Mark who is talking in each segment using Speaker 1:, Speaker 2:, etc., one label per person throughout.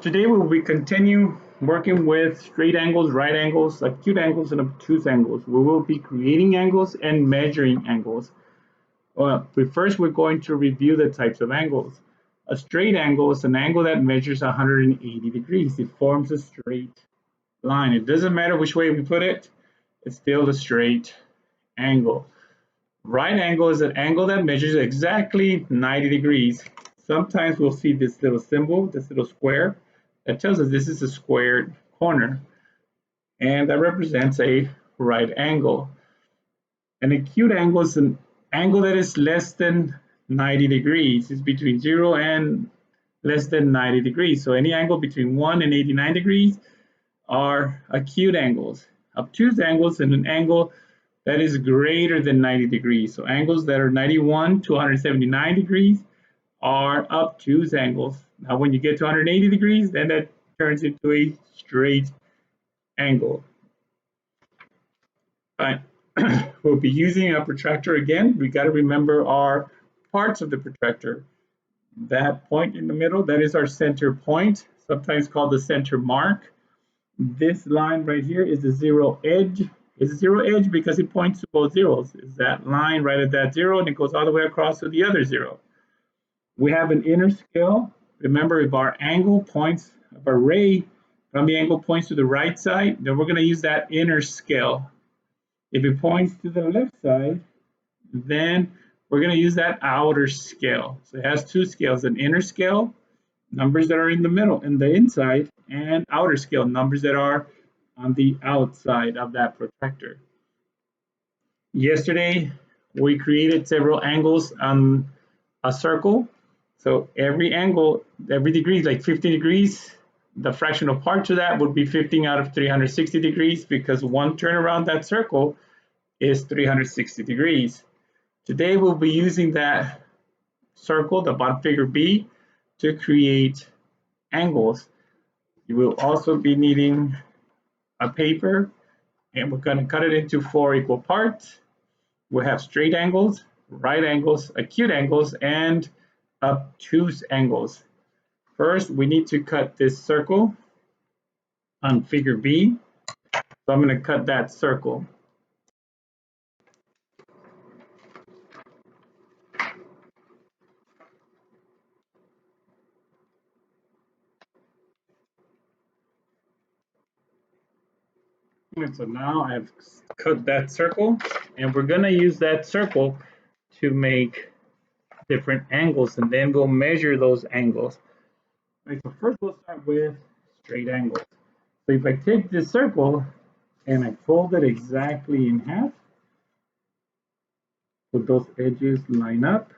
Speaker 1: Today we will continue working with straight angles, right angles, acute angles, and obtuse angles. We will be creating angles and measuring angles. First we're going to review the types of angles. A straight angle is an angle that measures 180 degrees. It forms a straight line. It doesn't matter which way we put it, it's still a straight angle. Right angle is an angle that measures exactly 90 degrees. Sometimes we'll see this little symbol, this little square, that tells us this is a squared corner, and that represents a right angle. An acute angle is an angle that is less than 90 degrees. It's between 0 and less than 90 degrees. So any angle between 1 and 89 degrees are acute angles. Obtuse angles is an angle that is greater than 90 degrees. So angles that are 91 to 179 degrees are obtuse angles. Now when you get to 180 degrees, then that turns into a straight angle. But we'll be using a protractor again. We got to remember our parts of the protractor. That point in the middle, that is our center point, sometimes called the center mark. This line right here is the zero edge. It's a zero edge because it points to both zeros. It's that line right at that zero, and it goes all the way across to the other zero. We have an inner scale. Remember, if our angle points, if our ray from the angle points to the right side, then we're going to use that inner scale. If it points to the left side, then we're going to use that outer scale. So it has two scales, an inner scale, numbers that are in the middle, in the inside, and outer scale, numbers that are on the outside of that protractor. Yesterday, we created several angles on a circle. So every angle, every degree, like 15 degrees, the fractional part to that would be 15 out of 360 degrees because one turn around that circle is 360 degrees. Today we'll be using that circle, the bottom figure B, to create angles. You will also be needing a paper, and we're going to cut it into 4 equal parts. We have straight angles, right angles, acute angles, and obtuse angles. First, we need to cut this circle on figure B. So I'm going to cut that circle. And so now I've cut that circle, and we're going to use that circle to make different angles, and then we'll measure those angles. Right, so first we'll start with straight angles. So if I take this circle and I fold it exactly in half, so those edges line up,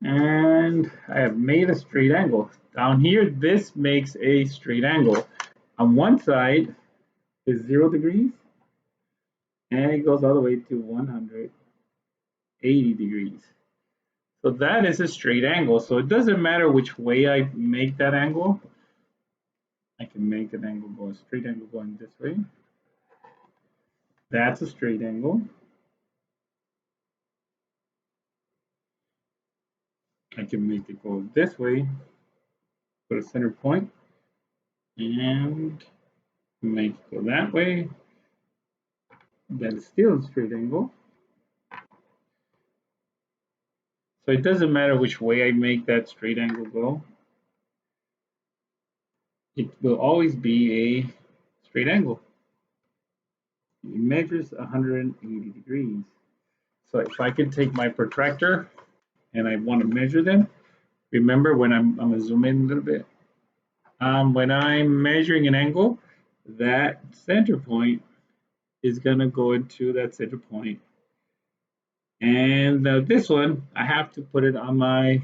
Speaker 1: and I have made a straight angle. Down here, this makes a straight angle. On one side is 0 degrees, and it goes all the way to 180 degrees. So that is a straight angle. So it doesn't matter which way I make that angle. I can make an angle go, a straight angle going this way. That's a straight angle. I can make it go this way, put a center point, and make it go that way. That is still a straight angle. So it doesn't matter which way I make that straight angle go. It will always be a straight angle. It measures 180 degrees. So if I can take my protractor and I want to measure them, remember when I'm going to zoom in a little bit. When I'm measuring an angle, that center point is going to go into that center point. And this one, I have to put it on my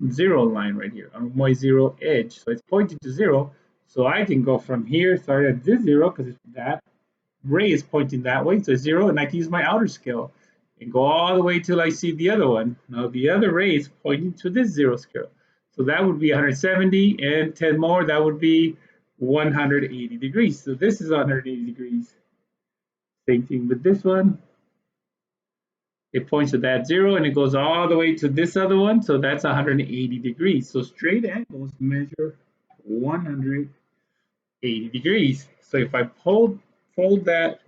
Speaker 1: zero line right here, on my zero edge. So it's pointing to 0. So I can go from here, start at this 0, because that ray is pointing that way, so 0, and I can use my outer scale and go all the way till I see the other one. Now the other ray is pointing to this 0 scale. So that would be 170, and 10 more, that would be 180 degrees. So this is 180 degrees. Same thing with this one. It points to that 0 and it goes all the way to this other one, so that's 180 degrees. So straight angles measure 180 degrees. So if I fold that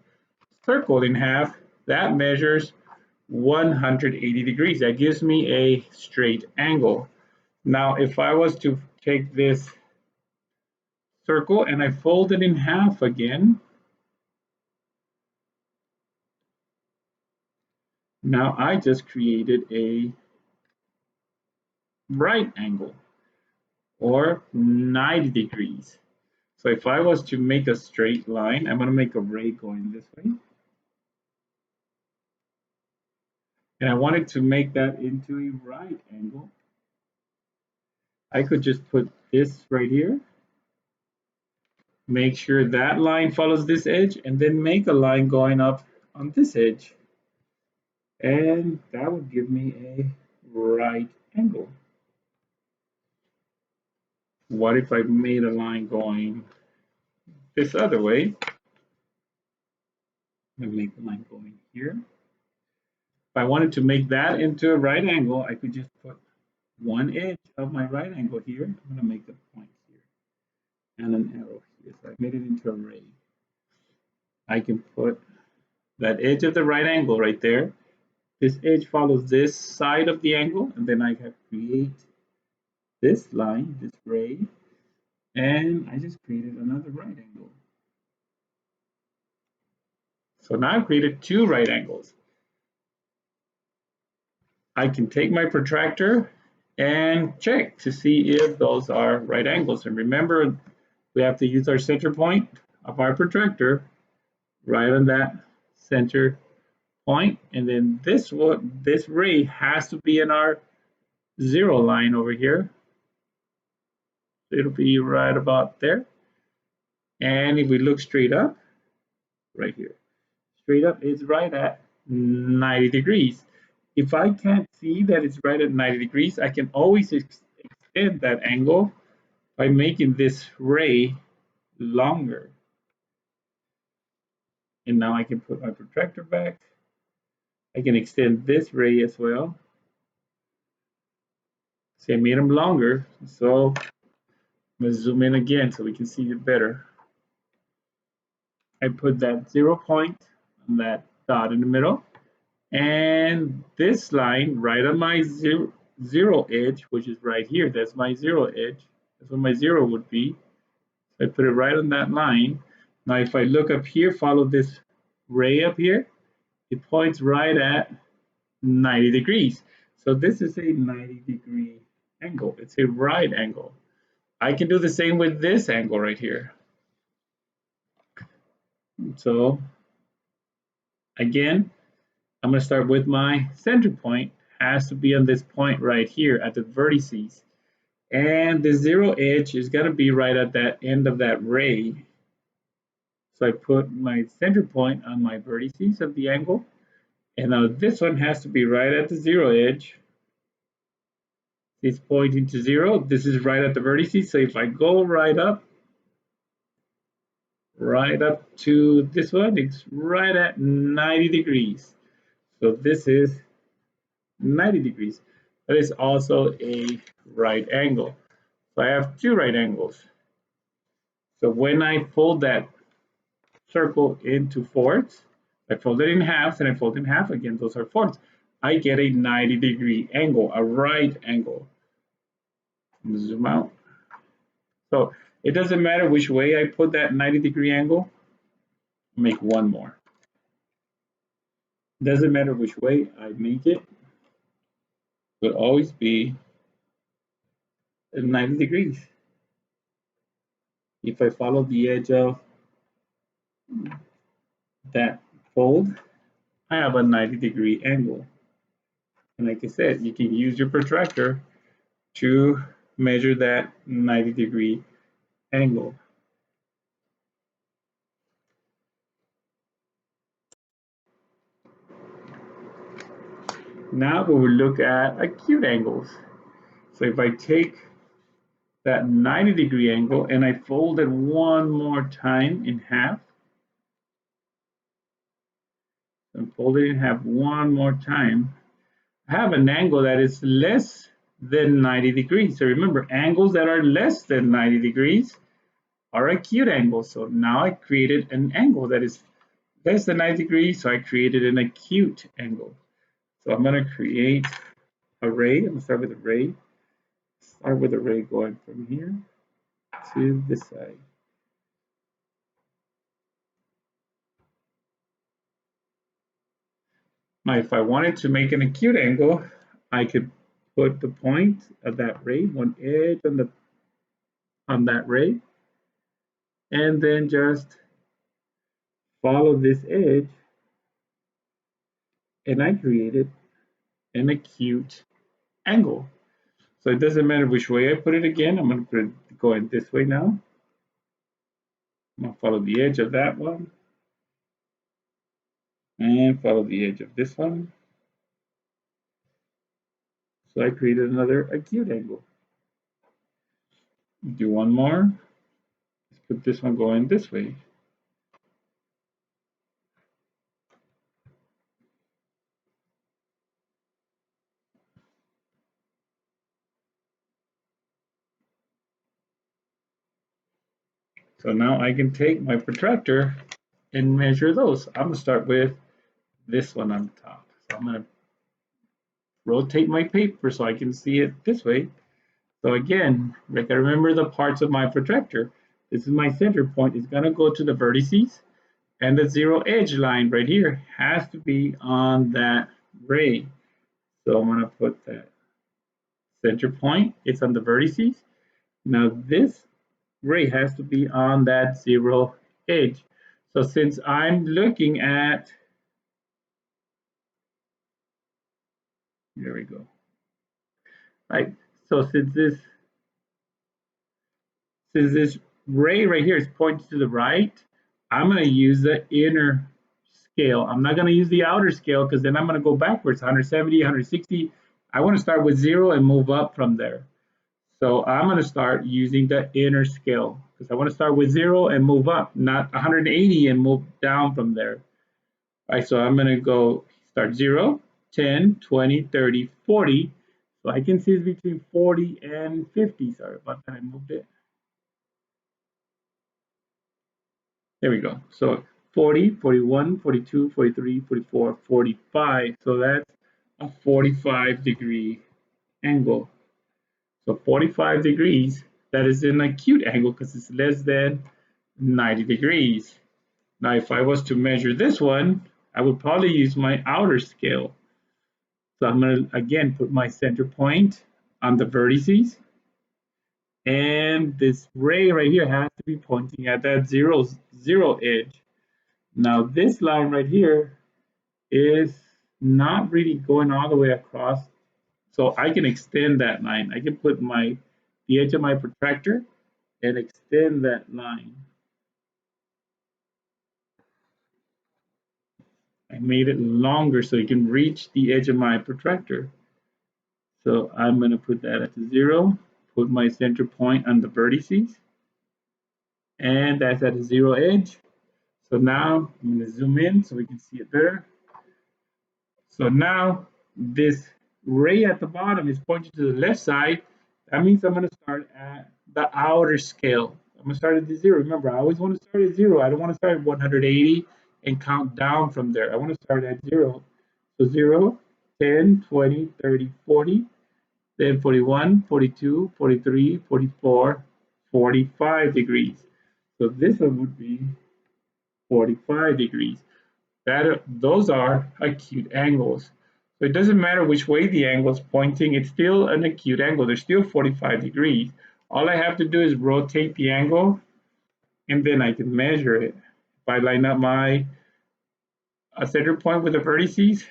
Speaker 1: circle in half, that measures 180 degrees. That gives me a straight angle. Now, if I was to take this circle and I fold it in half again, now I just created a right angle or 90 degrees. So if I was to make a straight line, I'm going to make a ray going this way. And I wanted to make that into a right angle. I could just put this right here, make sure that line follows this edge, and then make a line going up on this edge. And that would give me a right angle. What if I made a line going this other way? I'm going to make the line going here. If I wanted to make that into a right angle, I could just put one edge of my right angle here. I'm going to make a point here and an arrow here. So I made it into a ray. I can put that edge of the right angle right there. This edge follows this side of the angle, and then I have create this line, this ray, and I just created another right angle. So now I've created two right angles. I can take my protractor and check to see if those are right angles. And remember, we have to use our center point of our protractor right on that center point. And then this ray has to be in our 0 line over here. It'll be right about there. And if we look straight up, right here, straight up is right at 90 degrees. If I can't see that it's right at 90 degrees, I can always extend that angle by making this ray longer. And now I can put my protractor back. I can extend this ray as well. See, I made them longer. So I'm going to zoom in again so we can see it better. I put that 0 point on that dot in the middle. And this line right on my zero edge, which is right here, that's my 0 edge. That's what my 0 would be. So I put it right on that line. Now if I look up here, follow this ray up here, it points right at 90 degrees. So this is a 90-degree angle. It's a right angle. I can do the same with this angle right here. So again, I'm going to start with my center point. Has to be on this point right here at the vertices. And the 0 edge is going to be right at that end of that ray. So I put my center point on my vertices of the angle. And now this one has to be right at the 0 edge. It's pointing to 0. This is right at the vertices. So if I go right up to this one, it's right at 90 degrees. So this is 90 degrees. That is also a right angle. So I have two right angles. So when I fold that circle into fourths, I fold it in halves and I fold it in half again, those are fourths. I get a 90-degree angle, a right angle. Zoom out. So it doesn't matter which way I put that 90-degree angle, make one more. Doesn't matter which way I make it, will always be 90 degrees. If I follow the edge of that fold, I have a 90-degree angle. And like I said, you can use your protractor to measure that 90-degree angle. Now we will look at acute angles. So if I take that 90-degree angle and I fold it one more time in half, And fold it in half one more time. I have an angle that is less than 90 degrees. So remember, angles that are less than 90 degrees are acute angles. So now I created an angle that is less than 90 degrees, so I created an acute angle. So I'm going to create a ray. I'm going to start with a ray. Start with a ray going from here to this side. Now, if I wanted to make an acute angle, I could put the point of that ray, one edge on that ray, and then just follow this edge, and I created an acute angle. So it doesn't matter which way I put it again. I'm going to put it going this way now. I'm going to follow the edge of that one and follow the edge of this one. So I created another acute angle. Do one more. Let's put this one going this way. So now I can take my protractor and measure those. I'm going to start with this one on top. So I'm going to rotate my paper so I can see it this way. So again, like I remember the parts of my protractor. This is my center point. It's going to go to the vertices, and the zero edge line right here has to be on that ray. So I'm going to put that center point. It's on the vertices. Now this ray has to be on that zero edge. So since I'm looking at, there we go. Right. So since this ray right here is pointing to the right, I'm going to use the inner scale. I'm not going to use the outer scale because then I'm going to go backwards, 170, 160. I want to start with 0 and move up from there. So I'm going to start using the inner scale because I want to start with 0 and move up, not 180 and move down from there. All right, so I'm going to go start 0, 10, 20, 30, 40. So I can see it's between 40 and 50. Sorry about that, I moved it. There we go. So 40, 41, 42, 43, 44, 45. So that's a 45-degree angle. So 45 degrees, that is an acute angle because it's less than 90 degrees. Now, if I was to measure this one, I would probably use my outer scale. So I'm going to, again, put my center point on the vertices. And this ray right here has to be pointing at that zero edge. Now, this line right here is not really going all the way across. So I can extend that line. I can put the edge of my protractor and extend that line. I made it longer so it can reach the edge of my protractor. So I'm going to put that at 0, put my center point on the vertices, and that's at a 0 edge. So now I'm going to zoom in so we can see it better. So now this ray at the bottom is pointing to the left side. That means I'm going to start at the outer scale. I'm going to start at the 0. Remember, I always want to start at 0. I don't want to start at 180 and count down from there. I want to start at 0. So 0, 10, 20, 30, 40, then 41, 42, 43, 44, 45 degrees. So this one would be 45 degrees. Those are acute angles. So it doesn't matter which way the angle is pointing, it's still an acute angle. There's still 45 degrees. All I have to do is rotate the angle, and then I can measure it. If I line up my center point with the vertices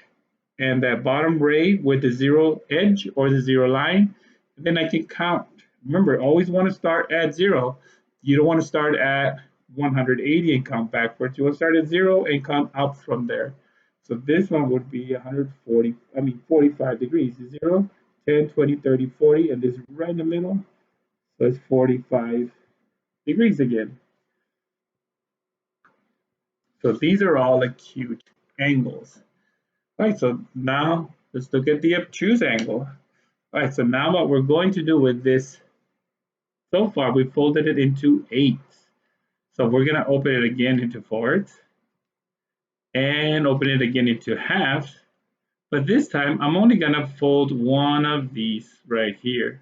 Speaker 1: and that bottom ray with the 0 edge or the 0 line, then I can count. Remember, always want to start at 0. You don't want to start at 180 and count backwards. You want to start at 0 and count up from there. So this one would be 45 degrees. 0, 10, 20, 30, 40, and this right in the middle. So it's 45 degrees again. So these are all acute angles. All right, so now let's look at the obtuse angle. All right, so now what we're going to do with this, so far we folded it into eighths. So we're going to open it again into fourths and open it again into halves. But this time I'm only going to fold one of these right here.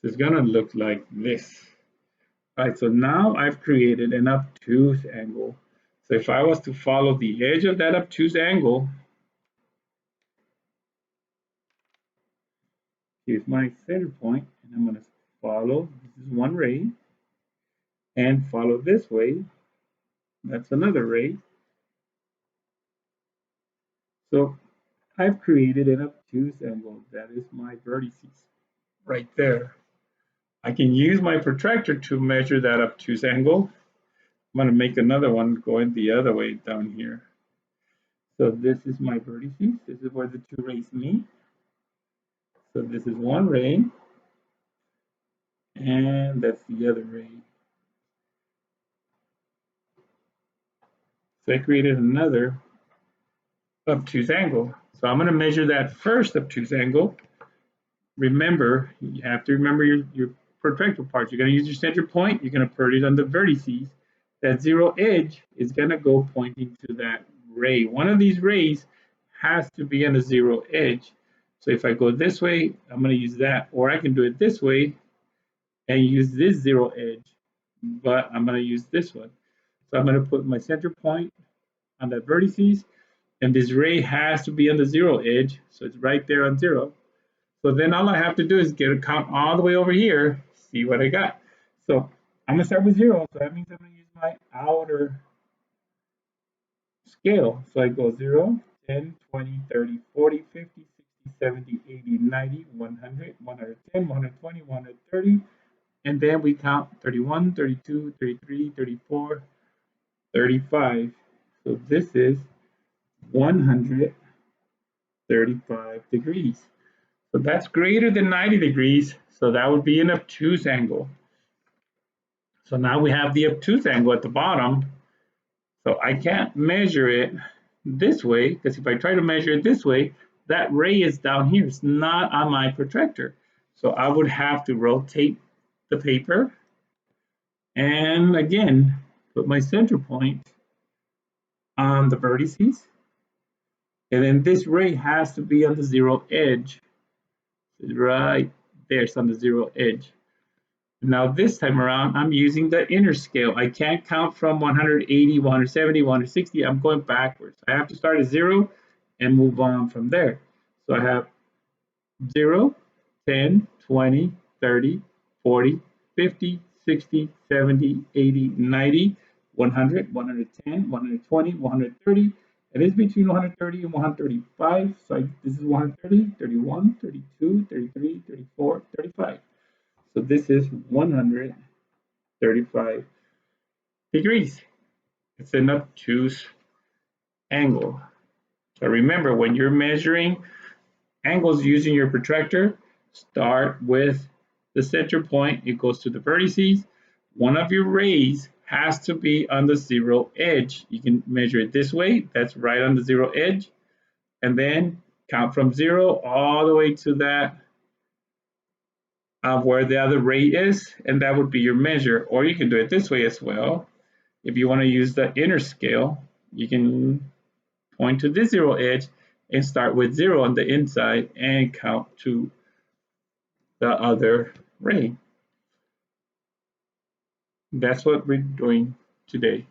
Speaker 1: So it's going to look like this. All right, so now I've created an obtuse angle. So if I was to follow the edge of that obtuse angle, here's my center point, and I'm going to follow, this is one ray, and follow this way, that's another ray. So I've created an obtuse angle, that is my vertices, right there. I can use my protractor to measure that obtuse angle. I'm going to make another one going the other way down here. So this is my vertices, this is where the two rays meet. So this is one ray, and that's the other ray. So I created another obtuse angle. So I'm going to measure that first obtuse angle. Remember, you have to remember your protractor parts. You're going to use your center point. You're going to put it on the vertices. That zero edge is going to go pointing to that ray. One of these rays has to be on the zero edge. So if I go this way, I'm going to use that. Or I can do it this way and use this zero edge. But I'm going to use this one. So I'm going to put my center point on the vertices. And this ray has to be on the zero edge. So it's right there on zero. So then all I have to do is get a count all the way over here, see what I got. So I'm going to start with 0. So that means I'm going to use my outer scale. So I go 0, 10, 20, 30, 40, 50, 60, 70, 80, 90, 100, 110, 120, 130. And then we count 31, 32, 33, 34, 35. So this is 135 degrees. So that's greater than 90 degrees, so that would be an obtuse angle. So now we have the obtuse angle at the bottom. So I can't measure it this way, because if I try to measure it this way, that ray is down here. It's not on my protractor. So I would have to rotate the paper and again, put my center point on the vertices. And then this ray has to be on the zero edge. Right there, it's on the zero edge. Now this time around, I'm using the inner scale. I can't count from 180, 170, 160. I'm going backwards. I have to start at 0 and move on from there. So I have 0, 10, 20, 30, 40, 50, 60, 70, 80, 90, 100, 110, 120, 130. It is between 130 and 135. So this is 130, 31, 32, 33, 34, 35. So this is 135 degrees. It's an obtuse angle. So remember, when you're measuring angles using your protractor, start with the center point. It goes to the vertices. One of your rays has to be on the zero edge. You can measure it this way. That's right on the zero edge. And then count from 0 all the way to that where the other ray is, and that would be your measure. Or you can do it this way as well. If you want to use the inner scale, you can point to this zero edge and start with 0 on the inside and count to the other ray. That's what we're doing today.